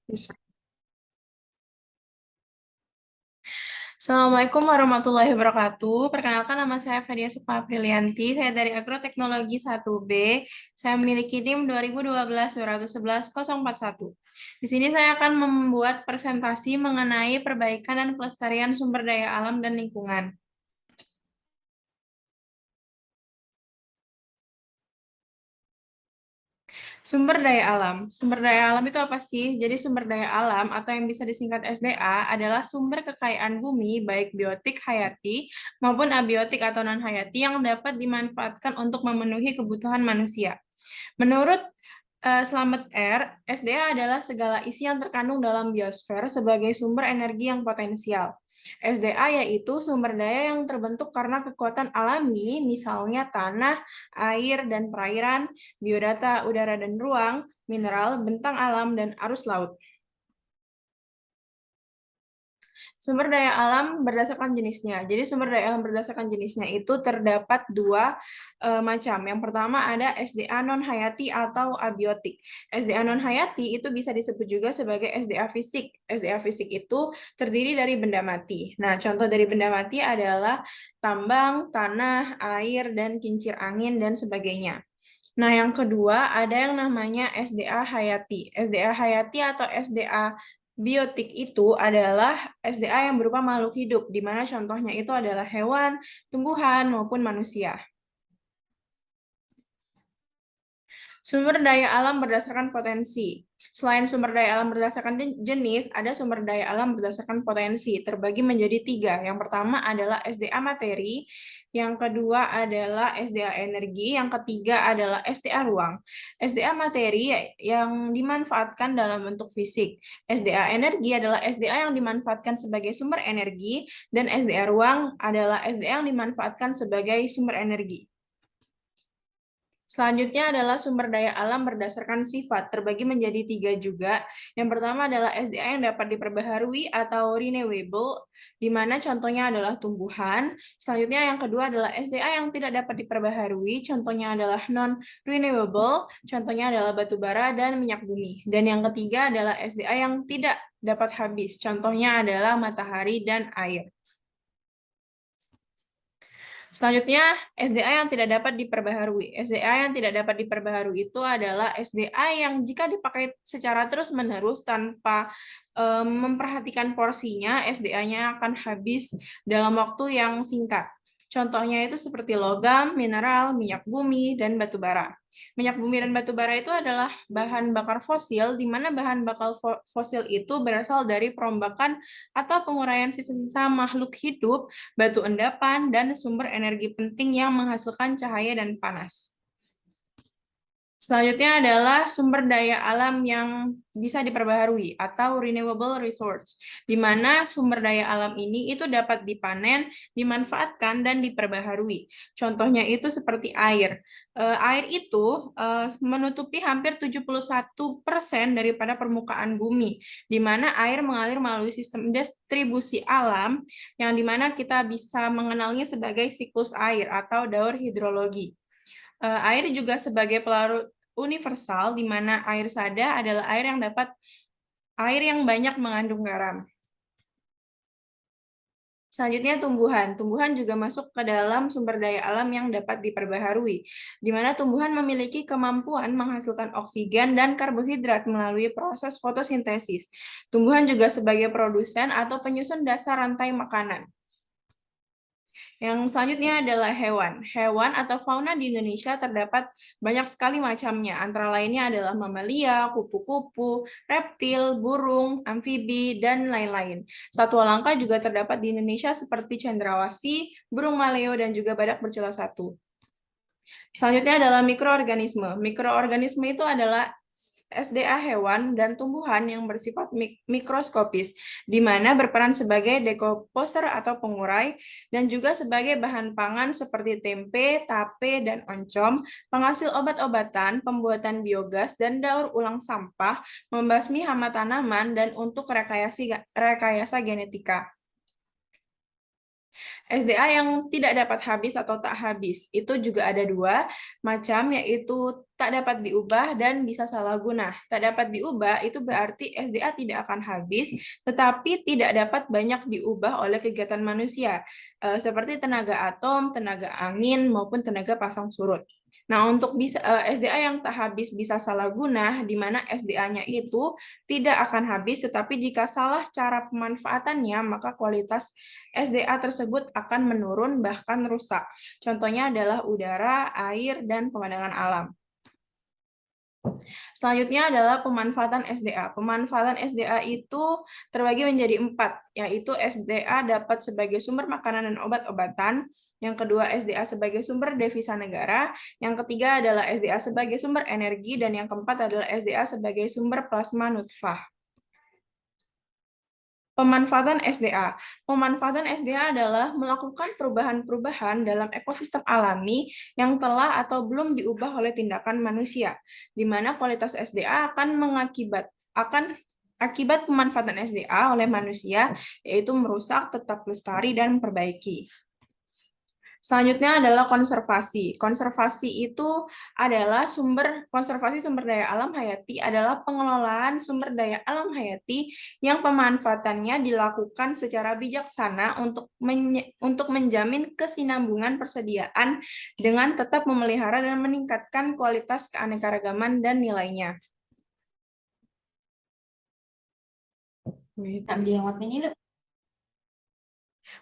Bisa. Assalamualaikum warahmatullahi wabarakatuh. Perkenalkan nama saya Fadia Supa Aprilianti. Saya dari Agroteknologi 1B. Saya memiliki NIM 2012-211-041. Di sini saya akan membuat presentasi mengenai perbaikan dan pelestarian sumber daya alam dan lingkungan. Sumber daya alam. Sumber daya alam itu apa sih? Jadi sumber daya alam atau yang bisa disingkat SDA adalah sumber kekayaan bumi baik biotik hayati maupun abiotik atau non hayati yang dapat dimanfaatkan untuk memenuhi kebutuhan manusia. Menurut Slamet R, SDA adalah segala isi yang terkandung dalam biosfer sebagai sumber energi yang potensial. SDA yaitu sumber daya yang terbentuk karena kekuatan alami, misalnya tanah, air, dan perairan, biodata, udara dan ruang, mineral, bentang alam, dan arus laut. Sumber daya alam berdasarkan jenisnya. Jadi sumber daya alam berdasarkan jenisnya itu terdapat dua macam. Yang pertama ada SDA non hayati atau abiotik. SDA non hayati itu bisa disebut juga sebagai SDA fisik. SDA fisik itu terdiri dari benda mati. Nah, contoh dari benda mati adalah tambang, tanah, air, dan kincir angin dan sebagainya. Nah, yang kedua ada yang namanya SDA hayati. SDA hayati atau SDA biotik itu adalah SDA yang berupa makhluk hidup, di mana contohnya itu adalah hewan, tumbuhan, maupun manusia. Sumber daya alam berdasarkan potensi. Selain sumber daya alam berdasarkan jenis, ada sumber daya alam berdasarkan potensi, terbagi menjadi tiga. Yang pertama adalah SDA materi, yang kedua adalah SDA energi, yang ketiga adalah SDA ruang. SDA materi yang dimanfaatkan dalam bentuk fisik. SDA energi adalah SDA yang dimanfaatkan sebagai sumber energi, dan SDA ruang adalah SDA yang dimanfaatkan sebagai sumber energi. Selanjutnya adalah sumber daya alam berdasarkan sifat, terbagi menjadi tiga juga. Yang pertama adalah SDA yang dapat diperbaharui atau renewable, di mana contohnya adalah tumbuhan. Selanjutnya yang kedua adalah SDA yang tidak dapat diperbaharui, contohnya adalah non-renewable, contohnya adalah batu bara dan minyak bumi. Dan yang ketiga adalah SDA yang tidak dapat habis, contohnya adalah matahari dan air. Selanjutnya, SDA yang tidak dapat diperbaharui. SDA yang tidak dapat diperbaharui itu adalah SDA yang jika dipakai secara terus-menerus tanpa memperhatikan porsinya, SDA-nya akan habis dalam waktu yang singkat. Contohnya itu seperti logam, mineral, minyak bumi, dan batu bara. Minyak bumi dan batu bara itu adalah bahan bakar fosil, di mana bahan bakar fosil itu berasal dari perombakan atau penguraian sisa-sisa makhluk hidup, batu endapan, dan sumber energi penting yang menghasilkan cahaya dan panas. Selanjutnya adalah sumber daya alam yang bisa diperbaharui atau renewable resource, di mana sumber daya alam ini itu dapat dipanen, dimanfaatkan, dan diperbaharui. Contohnya itu seperti air. Air itu menutupi hampir 71% daripada permukaan bumi, di mana air mengalir melalui sistem distribusi alam, yang di mana kita bisa mengenalnya sebagai siklus air atau daur hidrologi. Air juga sebagai pelarut universal, di mana air sada adalah air yang banyak mengandung garam. Selanjutnya tumbuhan. Tumbuhan juga masuk ke dalam sumber daya alam yang dapat diperbaharui, di mana tumbuhan memiliki kemampuan menghasilkan oksigen dan karbohidrat melalui proses fotosintesis. Tumbuhan juga sebagai produsen atau penyusun dasar rantai makanan. Yang selanjutnya adalah hewan. Hewan atau fauna di Indonesia terdapat banyak sekali macamnya. Antara lainnya adalah mamalia, kupu-kupu, reptil, burung, amfibi, dan lain-lain. Satwa langka juga terdapat di Indonesia seperti cendrawasih, burung maleo, dan juga badak bercula satu. Selanjutnya adalah mikroorganisme. Mikroorganisme itu adalah SDA hewan dan tumbuhan yang bersifat mikroskopis, di mana berperan sebagai dekomposer atau pengurai, dan juga sebagai bahan pangan seperti tempe, tape, dan oncom, penghasil obat-obatan, pembuatan biogas, dan daur ulang sampah, membasmi hama tanaman, dan untuk rekayasa genetika. SDA yang tidak dapat habis atau tak habis, itu juga ada dua macam, yaitu tak dapat diubah dan bisa salah guna. Tak dapat diubah itu berarti SDA tidak akan habis, tetapi tidak dapat banyak diubah oleh kegiatan manusia, seperti tenaga atom, tenaga angin, maupun tenaga pasang surut. Nah, untuk SDA yang tak habis bisa salah guna, di mana SDA-nya itu tidak akan habis, tetapi jika salah cara pemanfaatannya, maka kualitas SDA tersebut akan menurun bahkan rusak. Contohnya adalah udara, air, dan pemandangan alam. Selanjutnya adalah pemanfaatan SDA. Pemanfaatan SDA itu terbagi menjadi 4, yaitu SDA dapat sebagai sumber makanan dan obat-obatan, yang kedua SDA sebagai sumber devisa negara, yang ketiga adalah SDA sebagai sumber energi, dan yang keempat adalah SDA sebagai sumber plasma nutfah. Pemanfaatan SDA. Pemanfaatan SDA adalah melakukan perubahan-perubahan dalam ekosistem alami yang telah atau belum diubah oleh tindakan manusia, di mana kualitas SDA akan akibat pemanfaatan SDA oleh manusia, yaitu merusak, tetap lestari, dan memperbaiki. Selanjutnya adalah konservasi. Konservasi sumber daya alam hayati adalah pengelolaan sumber daya alam hayati yang pemanfaatannya dilakukan secara bijaksana untuk menjamin kesinambungan persediaan dengan tetap memelihara dan meningkatkan kualitas keanekaragaman dan nilainya. Tạm dừng hoặc ini loh.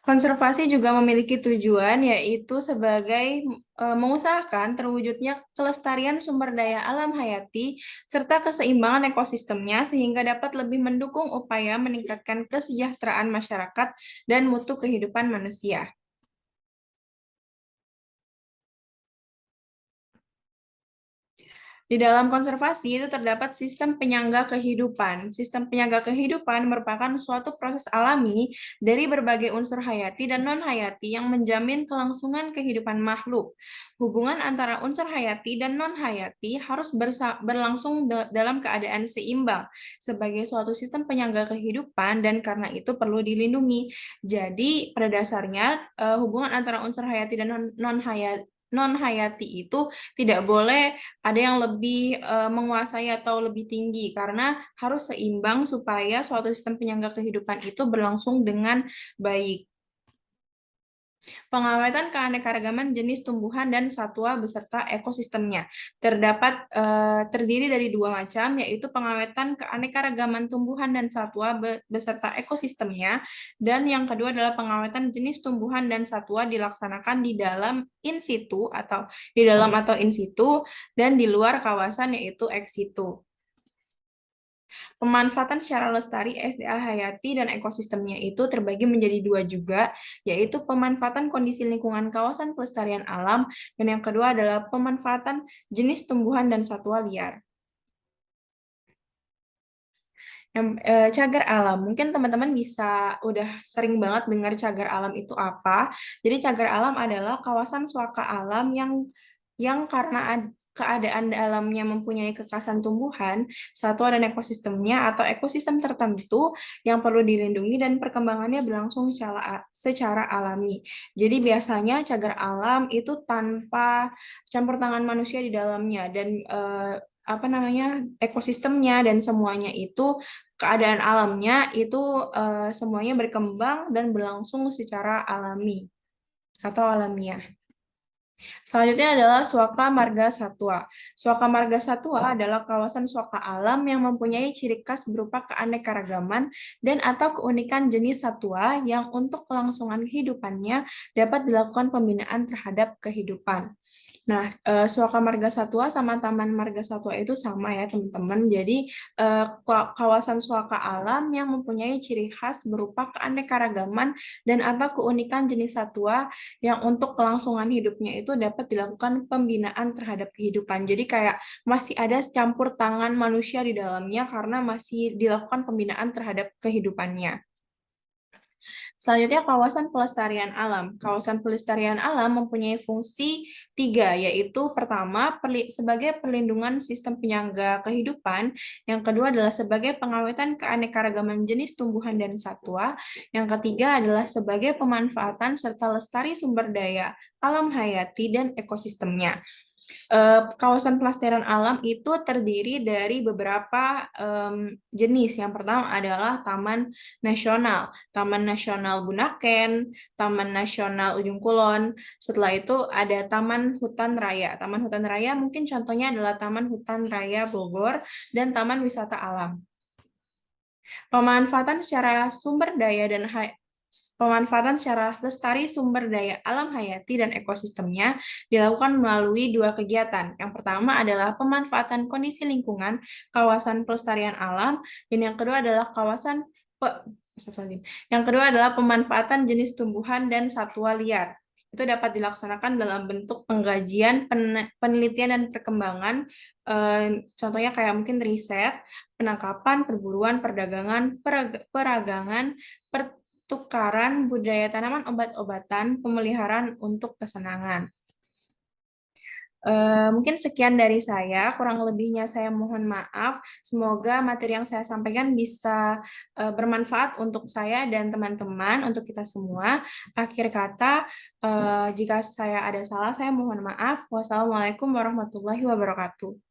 Konservasi juga memiliki tujuan, yaitu sebagai mengusahakan terwujudnya kelestarian sumber daya alam hayati serta keseimbangan ekosistemnya sehingga dapat lebih mendukung upaya meningkatkan kesejahteraan masyarakat dan mutu kehidupan manusia. Di dalam konservasi itu terdapat sistem penyangga kehidupan. Sistem penyangga kehidupan merupakan suatu proses alami dari berbagai unsur hayati dan non-hayati yang menjamin kelangsungan kehidupan makhluk. Hubungan antara unsur hayati dan non-hayati harus berlangsung dalam keadaan seimbang sebagai suatu sistem penyangga kehidupan dan karena itu perlu dilindungi. Jadi pada dasarnya hubungan antara unsur hayati dan non-hayati itu tidak boleh ada yang lebih menguasai atau lebih tinggi karena harus seimbang supaya suatu sistem penyangga kehidupan itu berlangsung dengan baik. Pengawetan keanekaragaman jenis tumbuhan dan satwa beserta ekosistemnya terdiri dari dua macam, yaitu pengawetan keanekaragaman tumbuhan dan satwa beserta ekosistemnya, dan yang kedua adalah pengawetan jenis tumbuhan dan satwa dilaksanakan di dalam atau in situ dan di luar kawasan yaitu ex situ. Pemanfaatan secara lestari SDA hayati dan ekosistemnya itu terbagi menjadi dua juga, yaitu pemanfaatan kondisi lingkungan kawasan pelestarian alam, dan yang kedua adalah pemanfaatan jenis tumbuhan dan satwa liar. Cagar alam, mungkin teman-teman bisa udah sering banget dengar cagar alam itu apa. Jadi cagar alam adalah kawasan suaka alam yang karena keadaan dalamnya mempunyai kekasan tumbuhan, satwa dan ekosistemnya atau ekosistem tertentu yang perlu dilindungi dan perkembangannya berlangsung secara alami. Jadi biasanya cagar alam itu tanpa campur tangan manusia di dalamnya dan ekosistemnya dan semuanya itu keadaan alamnya itu semuanya berkembang dan berlangsung secara alami atau alamiah. Selanjutnya adalah Suaka Marga Satwa. Suaka Marga Satwa adalah kawasan suaka alam yang mempunyai ciri khas berupa keanekaragaman dan atau keunikan jenis satwa yang untuk kelangsungan kehidupannya dapat dilakukan pembinaan terhadap kehidupan. Nah, Suaka Marga Satwa sama Taman Marga Satwa itu sama ya, teman-teman. Jadi, kawasan suaka alam yang mempunyai ciri khas berupa keanekaragaman dan atau keunikan jenis satwa yang untuk kelangsungan hidupnya itu dapat dilakukan pembinaan terhadap kehidupan. Jadi, kayak masih ada campur tangan manusia di dalamnya karena masih dilakukan pembinaan terhadap kehidupannya. Selanjutnya, kawasan pelestarian alam. Kawasan pelestarian alam mempunyai fungsi tiga, yaitu pertama, sebagai perlindungan sistem penyangga kehidupan, yang kedua adalah sebagai pengawetan keanekaragaman jenis tumbuhan dan satwa, yang ketiga adalah sebagai pemanfaatan serta lestari sumber daya alam hayati dan ekosistemnya. Kawasan pelestarian alam itu terdiri dari beberapa jenis. Yang pertama adalah Taman Nasional, Taman Nasional Bunaken, Taman Nasional Ujung Kulon. Setelah itu ada Taman Hutan Raya. Taman Hutan Raya mungkin contohnya adalah Taman Hutan Raya Bogor dan Taman Wisata Alam. Pemanfaatan secara sumber daya dan Pemanfaatan secara lestari sumber daya alam hayati dan ekosistemnya dilakukan melalui dua kegiatan. Yang pertama adalah pemanfaatan kondisi lingkungan kawasan pelestarian alam, dan yang kedua adalah yang kedua adalah pemanfaatan jenis tumbuhan dan satwa liar. Itu dapat dilaksanakan dalam bentuk pengkajian, penelitian, dan perkembangan. Contohnya kayak mungkin riset, penangkapan, perburuan, perdagangan, peragangan, pertukaran budaya tanaman obat-obatan, pemeliharaan untuk kesenangan. Mungkin sekian dari saya, kurang lebihnya saya mohon maaf. Semoga materi yang saya sampaikan bisa bermanfaat untuk saya dan teman-teman, untuk kita semua. Akhir kata, jika saya ada salah, saya mohon maaf. Wassalamualaikum warahmatullahi wabarakatuh.